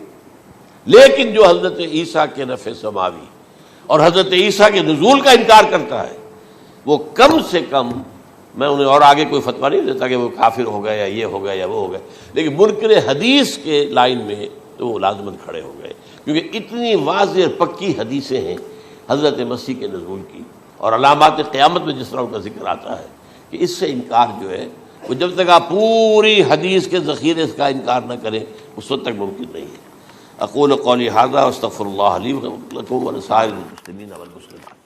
A: لیکن جو حضرت عیسیٰ کے نفع سماوی اور حضرت عیسیٰ کے نزول کا انکار کرتا ہے، وہ کم سے کم، میں انہیں اور آگے کوئی فتویٰ نہیں دیتا کہ وہ کافر ہو گئے یا یہ ہو گئے یا وہ ہو گئے، لیکن منکر حدیث کے لائن میں تو وہ لازماً کھڑے ہو گئے، کیونکہ اتنی واضح اور پکی حدیثیں ہیں حضرت مسیح کے نزول کی، اور علامات قیامت میں جس طرح ان کا ذکر آتا ہے کہ اس سے انکار جو ہے وہ جب تک آپ پوری حدیث کے ذخیرے کا انکار نہ کریں اس وقت تک ممکن نہیں ہے۔ اقول قولی ھذا واستغفر اللہ لی ولکم ولسائر المسلمین والمسلمات۔